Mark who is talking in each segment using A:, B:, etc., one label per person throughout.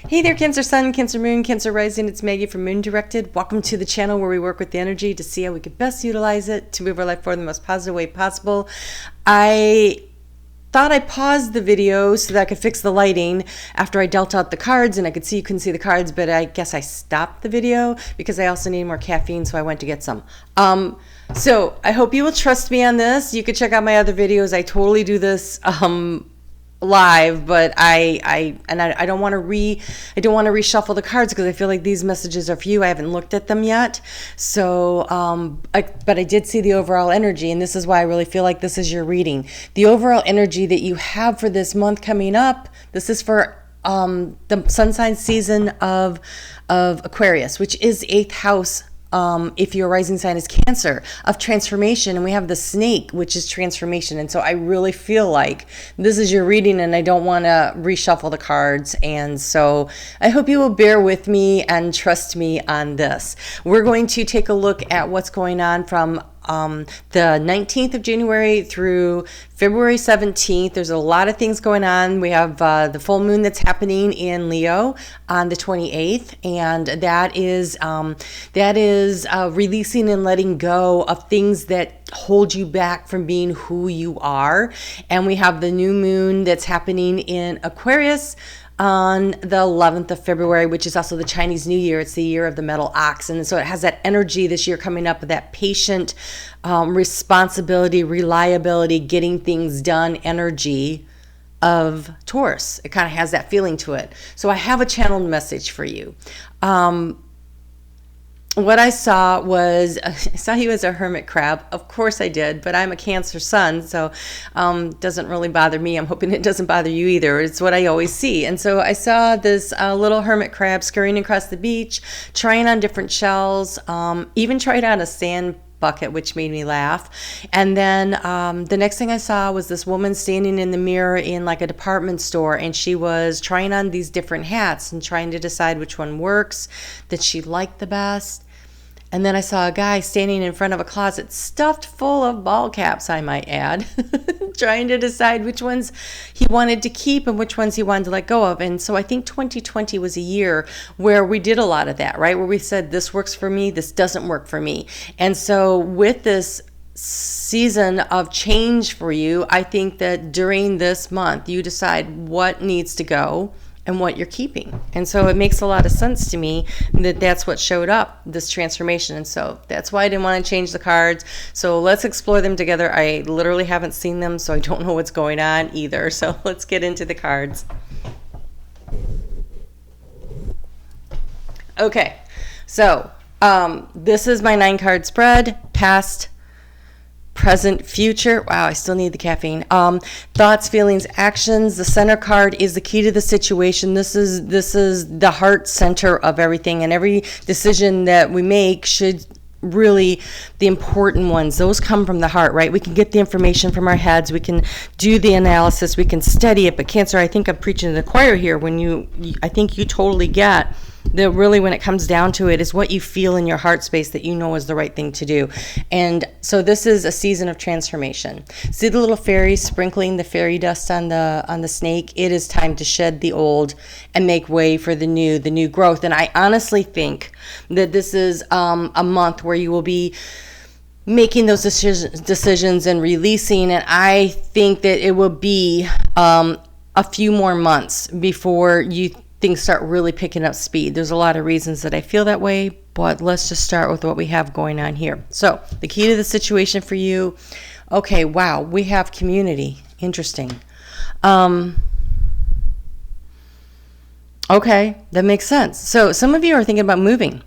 A: Hey there, Cancer Sun, Cancer Moon, Cancer Rising. It's Maggie from Moon Directed. Welcome to the channel where we work with the energy to see how we could best utilize it to move our life forward in the most positive way possible. I thought I paused the video so that I could fix the lighting after I dealt out the cards, and I could see you couldn't see the cards, but I guess I stopped the video because I also need more caffeine, so I went to get some. So I hope you will trust me on this. You could check out my other videos. I totally do this live, but I don't want to reshuffle the cards because I feel like these messages are for you. I haven't looked at them yet, so but I did see the overall energy, and this is why I really feel like this is your reading. The overall energy that you have for this month coming up. This is for the sun sign season of Aquarius, which is 8th house. If your rising sign is Cancer, of transformation, and we have the snake, which is transformation. And so I really feel like this is your reading, and I don't want to reshuffle the cards. And so I hope you will bear with me and trust me on this. We're going to take a look at what's going on from the 19th of January through February 17th. There's a lot of things going on. We have the full moon that's happening in Leo on the 28th, and that is releasing and letting go of things that hold you back from being who you are. And we have the new moon that's happening in Aquarius on the 11th of February, which is also the Chinese New Year. It's the year of the metal ox. And so it has that energy this year coming up with that patient responsibility, reliability, getting things done energy of Taurus. It kind of has that feeling to it. So I have a channeled message for you. What I saw was, I saw you as a hermit crab. Of course I did, but I'm a Cancer Sun, so it doesn't really bother me. I'm hoping it doesn't bother you either. It's what I always see. And so I saw this little hermit crab scurrying across the beach, trying on different shells, even tried on a sand bucket, which made me laugh. And then the next thing I saw was this woman standing in the mirror in like a department store, and she was trying on these different hats and trying to decide which one works, that she liked the best. And then I saw a guy standing in front of a closet stuffed full of ball caps, I might add, trying to decide which ones he wanted to keep and which ones he wanted to let go of. And so I think 2020 was a year where we did a lot of that, right? Where we said, this works for me, this doesn't work for me. And so with this season of change for you, I think that during this month, you decide what needs to go and what you're keeping. And so it makes a lot of sense to me that that's what showed up, this transformation. And so that's why I didn't want to change the cards. So let's explore them together. I literally haven't seen them, so I don't know what's going on either. So let's get into the cards. Okay, so this is my 9-card spread, past, present, future. Wow, I still need the caffeine. Thoughts, feelings, actions. The center card is the key to the situation. This is the heart center of everything, and every decision that we make should really, the important ones, those come from the heart, right? We can get the information from our heads, we can do the analysis, we can study it, but Cancer, I think I'm preaching to the choir here when I think you totally get that really when it comes down to it is what you feel in your heart space that you know is the right thing to do. And so this is a season of transformation. See the little fairies sprinkling the fairy dust on the snake? It is time to shed the old and make way for the new growth. And I honestly think that this is a month where you will be making those decisions and releasing, and I think that it will be a few more months before things start really picking up speed. There's a lot of reasons that I feel that way, but let's just start with what we have going on here. So the key to the situation for you, okay, wow, we have community. Interesting. Okay, that makes sense. So some of you are thinking about moving.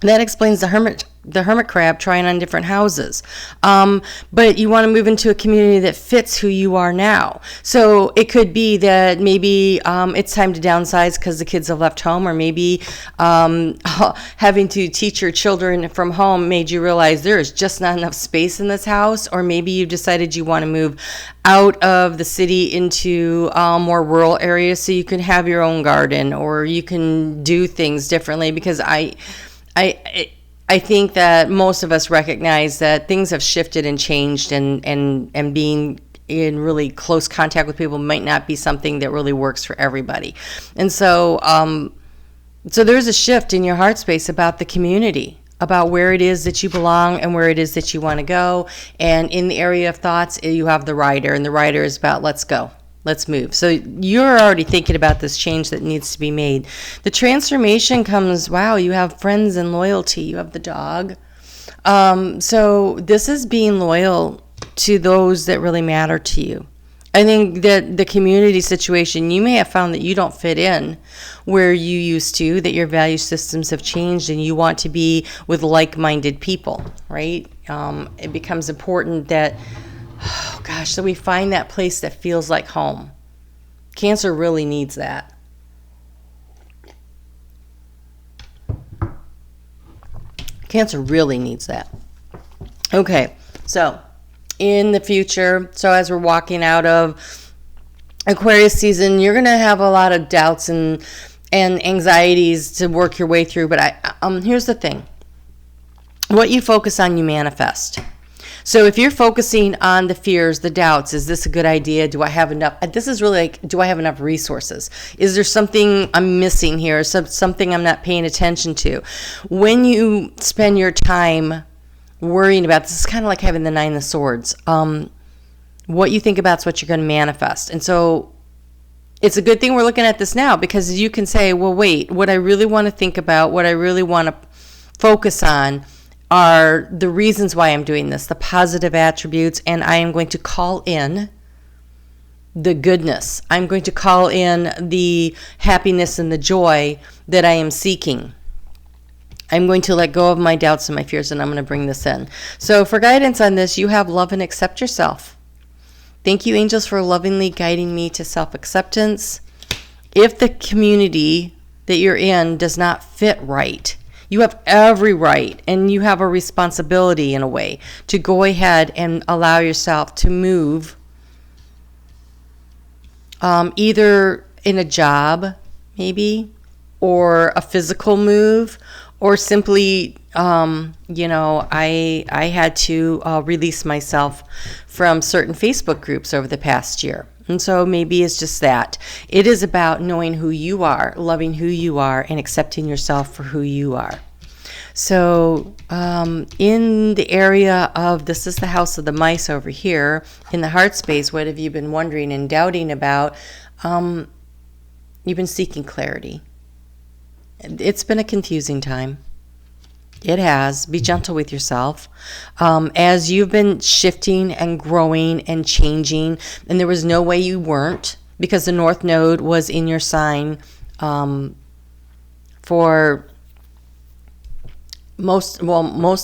A: That explains the hermit crab trying on different houses. But you want to move into a community that fits who you are now. So it could be that maybe it's time to downsize because the kids have left home, or maybe having to teach your children from home made you realize there is just not enough space in this house, or maybe you decided you want to move out of the city into more rural areas so you can have your own garden, or you can do things differently, because I think that most of us recognize that things have shifted and changed, and being in really close contact with people might not be something that really works for everybody. And so, so there's a shift in your heart space about the community, about where it is that you belong and where it is that you want to go. And in the area of thoughts, you have the rider, and the rider is about let's go. Let's move. So you're already thinking about this change that needs to be made. The transformation comes, wow, you have friends and loyalty. You have the dog. So this is being loyal to those that really matter to you. I think that the community situation, you may have found that you don't fit in where you used to, that your value systems have changed and you want to be with like-minded people, right? It becomes important that, oh gosh, so we find that place that feels like home. Cancer really needs that. Cancer really needs that. Okay, so in the future, so as we're walking out of Aquarius season, you're going to have a lot of doubts and anxieties to work your way through. But here's the thing. What you focus on, you manifest. So if you're focusing on the fears, the doubts, is this a good idea? Do I have enough? This is really like, do I have enough resources? Is there something I'm missing here? Something I'm not paying attention to? When you spend your time worrying about this, is kind of like having the 9 of Swords. What you think about is what you're going to manifest. And so it's a good thing we're looking at this now, because you can say, well, wait, what I really want to think about, what I really want to focus on are the reasons why I'm doing this, the positive attributes, and I am going to call in the goodness. I'm going to call in the happiness and the joy that I am seeking. I'm going to let go of my doubts and my fears, and I'm going to bring this in. So for guidance on this, you have love and accept yourself. Thank you, angels, for lovingly guiding me to self-acceptance. If the community that you're in does not fit right, you have every right, and you have a responsibility in a way to go ahead and allow yourself to move either in a job, maybe, or a physical move, or simply, I had to release myself from certain Facebook groups over the past year. And so maybe it's just that. It is about knowing who you are, loving who you are, and accepting yourself for who you are. So in the area of, this is the house of the mice over here, in the heart space, what have you been wondering and doubting about? You've been seeking clarity. It's been a confusing time. It has. Be gentle with yourself. As you've been shifting and growing and changing, and there was no way you weren't, because the North Node was in your sign for most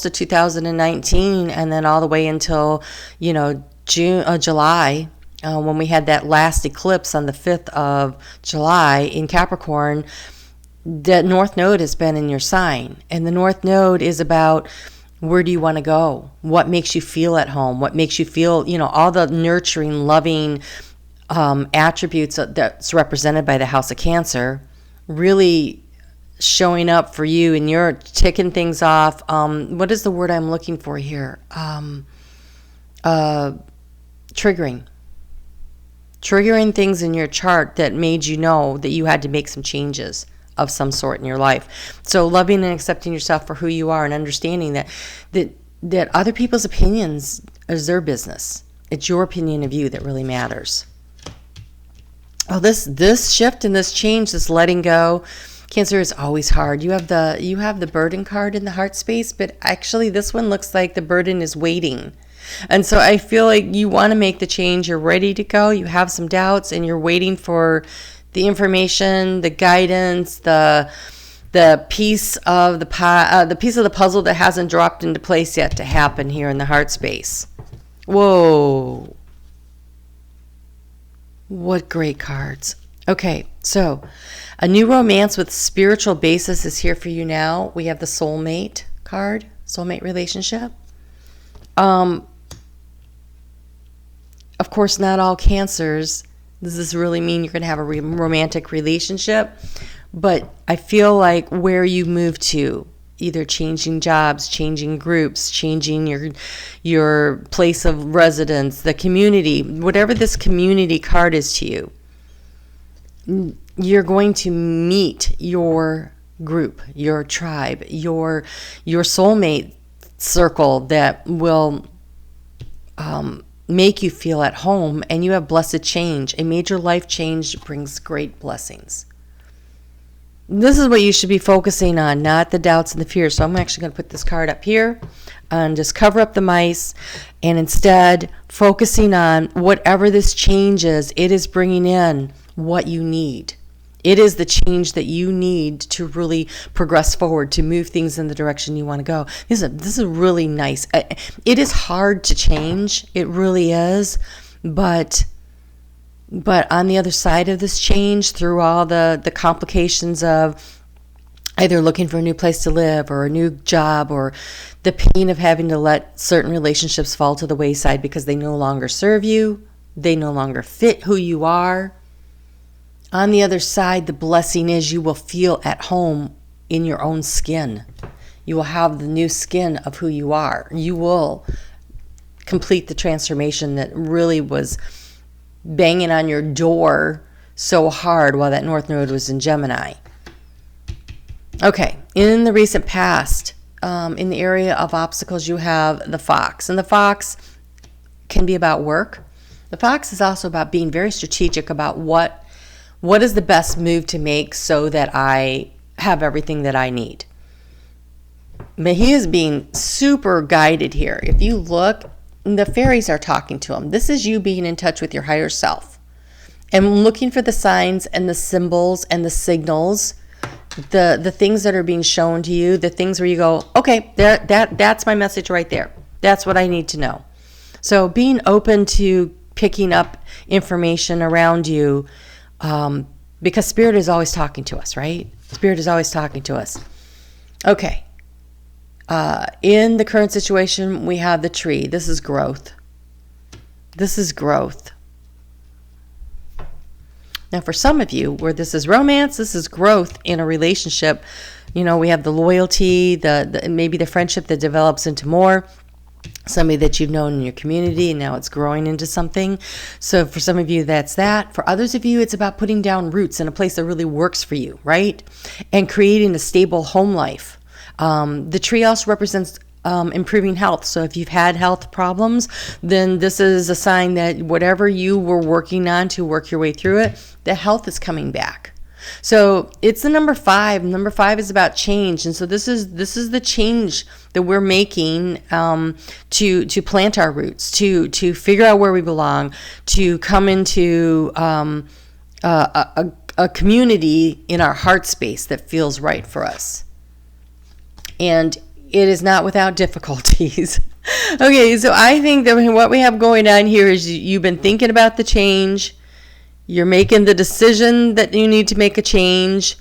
A: of 2019, and then all the way until, July, when we had that last eclipse on the 5th of July in Capricorn. The North Node has been in your sign, and the North Node is about, where do you want to go? What makes you feel at home? What makes you feel, all the nurturing, loving attributes that's represented by the House of Cancer, really showing up for you, and you're ticking things off. What is the word I'm looking for here? Triggering things in your chart that made you know that you had to make some changes of some sort in your life. So loving and accepting yourself for who you are, and understanding that other people's opinions is their business. It's your opinion of you that really matters. Oh, this shift and this change, this letting go, Cancer, is always hard. You have the burden card in the heart space, but actually this one looks like the burden is waiting. And so I feel like you want to make the change. You're ready to go. You have some doubts, and you're waiting for the information, the guidance, the piece of the puzzle that hasn't dropped into place yet to happen here in the heart space. Whoa. What great cards. Okay, so a new romance with spiritual basis is here for you now. We have the soulmate card, soulmate relationship. Of course, not all Cancers. Does this really mean you're going to have a romantic relationship? But I feel like where you move to either changing jobs, changing groups, changing your place of residence, the community, whatever this community card is to you, you're going to meet your group, your tribe, your soulmate circle that will make you feel at home, and you have blessed change. A major life change brings great blessings. This is what you should be focusing on, not the doubts and the fears. So I'm actually going to put this card up here and just cover up the mice, and instead focusing on whatever this change is, it is bringing in what you need. It is the change that you need to really progress forward, to move things in the direction you want to go. This is really nice. It is hard to change. It really is. But on the other side of this change, through all the complications of either looking for a new place to live or a new job, or the pain of having to let certain relationships fall to the wayside because they no longer serve you, they no longer fit who you are. On the other side, the blessing is you will feel at home in your own skin. You will have the new skin of who you are. You will complete the transformation that really was banging on your door so hard while that North Node was in Gemini. Okay, in the recent past, in the area of obstacles, you have the Fox. And the Fox can be about work. The Fox is also about being very strategic about what is the best move to make so that I have everything that I need. But he is being super guided here. If you look, the fairies are talking to him. This is you being in touch with your higher self and looking for the signs and the symbols and the signals, the things that are being shown to you, the things where you go, okay, that's my message right there. That's what I need to know. So being open to picking up information around you, because Spirit is always talking to us, right? Spirit is always talking to us. Okay. In the current situation, we have the tree. This is growth. This is growth. Now, for some of you, where this is romance, this is growth in a relationship. You know, we have the loyalty, the maybe the friendship that develops into more. Somebody that you've known in your community, and now it's growing into something. So for some of you, that's that. For others of you, it's about putting down roots in a place that really works for you, right? And creating a stable home life. The tree also represents improving health. So if you've had health problems, then this is a sign that whatever you were working on to work your way through it, the health is coming back. So it's the number 5. Number 5 is about change, and so this is the change that we're making to plant our roots, to figure out where we belong, to come into a community in our heart space that feels right for us. And it is not without difficulties. Okay, so I think that what we have going on here is you've been thinking about the change. You're making the decision that you need to make a change,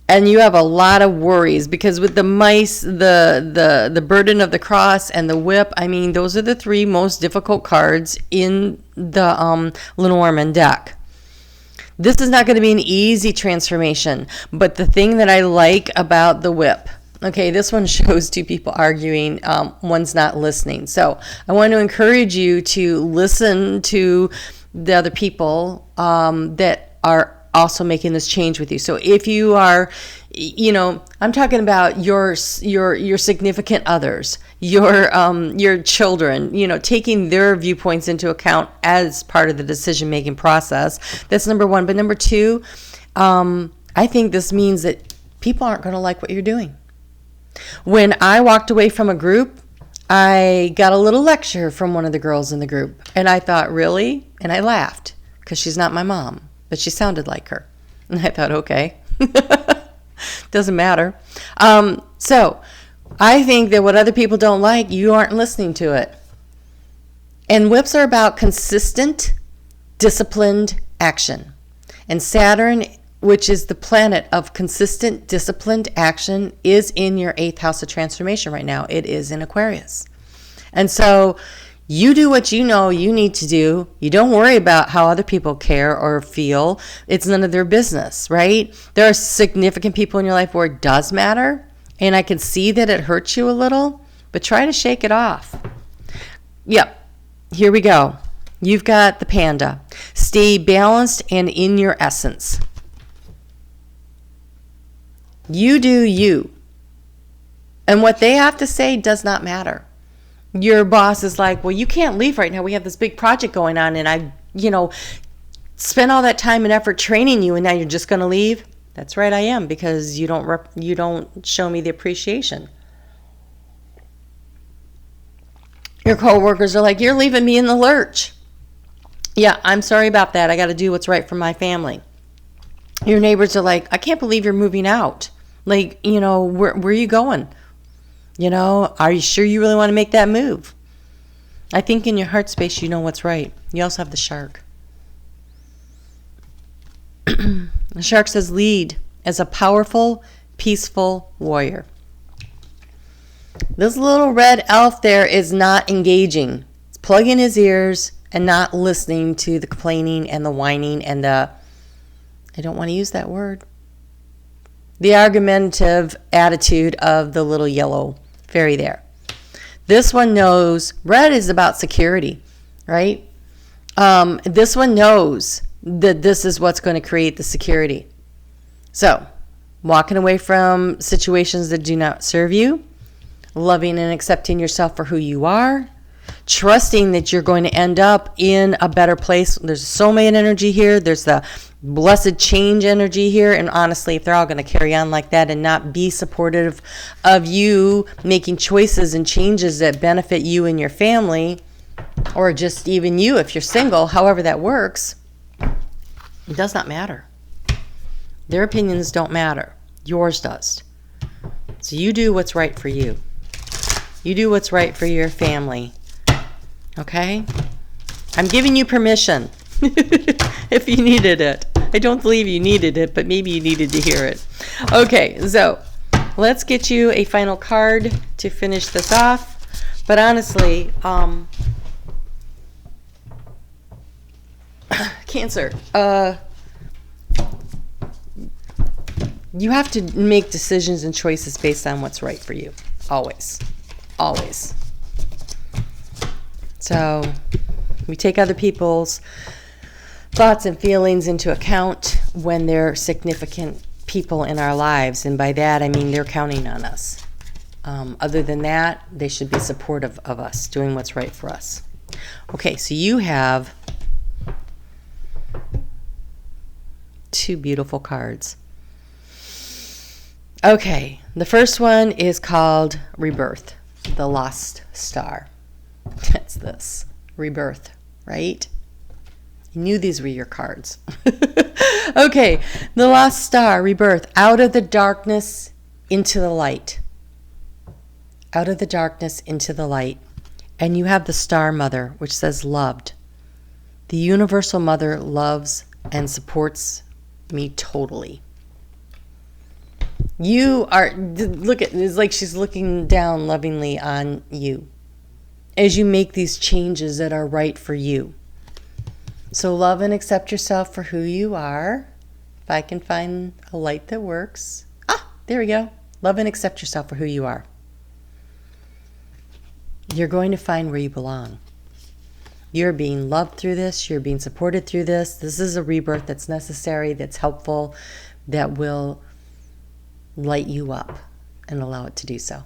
A: and you have a lot of worries because with the mice, the burden of the cross, and the whip, I mean, those are the 3 most difficult cards in the Lenormand deck. This is not going to be an easy transformation, but the thing that I like about the whip, okay, this one shows 2 people arguing, one's not listening. So I want to encourage you to listen to the other people that are also making this change with you. So if you are, you know, I'm talking about your significant others, your children, you know, taking their viewpoints into account as part of the decision-making process. That's number 1. But number 2, I think this means that people aren't going to like what you're doing. When I walked away from a group, I got a little lecture from one of the girls in the group, and I thought, really? And I laughed because she's not my mom, but she sounded like her. And I thought, okay, doesn't matter. So I think that what other people don't like, you aren't listening to it. And whips are about consistent, disciplined action. And Saturn, which is the planet of consistent, disciplined action, is in your 8th house of transformation right now. It is in Aquarius. And so you do what you know you need to do. You don't worry about how other people care or feel. It's none of their business, right? There are significant people in your life where it does matter, And I can see that it hurts you a little, but try to shake it off. Yep, here we go. You've got the Panda. Stay balanced and in your essence. You do you. And what they have to say does not matter. Your boss is like, well, you can't leave right now. We have this big project going on, and I, spent all that time and effort training you, and now you're just going to leave? That's right, I am, because you don't show me the appreciation. Your coworkers are like, you're leaving me in the lurch. Yeah, I'm sorry about that. I got to do what's right for my family. Your neighbors are like, I can't believe you're moving out. Like, where are you going? Are you sure you really want to make that move? I think in your heart space, you know what's right. You also have the shark. The shark says, lead as a powerful, peaceful warrior. This little red elf there is not engaging. It's plugging his ears and not listening to the complaining and the whining and I don't want to use that word, the argumentative attitude of the little yellow fairy there. This one knows red is about security, right? This one knows that this is what's going to create the security. So, walking away from situations that do not serve you, loving and accepting yourself for who you are, trusting that you're going to end up in a better place. There's soulmate energy here. There's the blessed change energy here. And honestly, if they're all going to carry on like that and not be supportive of you making choices and changes that benefit you and your family, or just even you if you're single, however that works, it does not matter. Their opinions don't matter. Yours does. So you do what's right for you. You do what's right for your family. Okay? I'm giving you permission if you needed it. I don't believe you needed it, but maybe you needed to hear it. Okay, so let's get you a final card to finish this off. But honestly, Cancer, you have to make decisions and choices based on what's right for you. Always. Always. So we take other people's thoughts and feelings into account when they're significant people in our lives. And by that, I mean they're counting on us. Other than that, they should be supportive of us, doing what's right for us. Okay, so you have two beautiful cards. Okay, the first one is called Rebirth, the Lost Star. That's this, Rebirth, right? I knew these were your cards. Okay, the Lost Star, Rebirth, out of the darkness into the light. Out of the darkness into the light. And you have the Star Mother, which says loved. The Universal Mother loves and supports me totally. You are, look at, it's like she's looking down lovingly on you as you make these changes that are right for you. So love and accept yourself for who you are. If I can find a light that works. Ah, there we go. Love and accept yourself for who you are. You're going to find where you belong. You're being loved through this. You're being supported through this. This is a rebirth that's necessary, that's helpful, that will light you up and allow it to do so.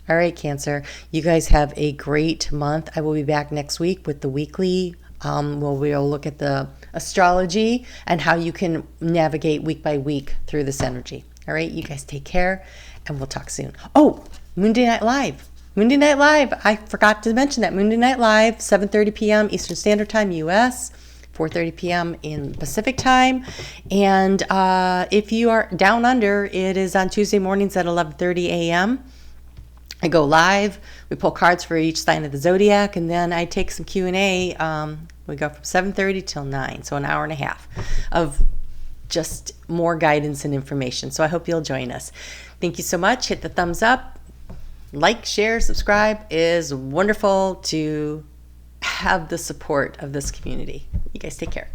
A: All right, Cancer. You guys have a great month. I will be back next week with the weekly. We'll look at the astrology and how you can navigate week by week through this energy. All right, you guys take care, and we'll talk soon. Oh, Monday Night Live. Monday Night Live. I forgot to mention that. Monday Night Live, 7:30 p.m. Eastern Standard Time, U.S., 4:30 p.m. in Pacific Time. And if you are down under, it is on Tuesday mornings at 11:30 a.m. I go live. We pull cards for each sign of the zodiac, and then I take some Q&A. We go from 7:30 till 9, so an hour and a half of just more guidance and information. So I hope you'll join us. Thank you so much. Hit the thumbs up. Like, share, subscribe. It is wonderful to have the support of this community. You guys take care.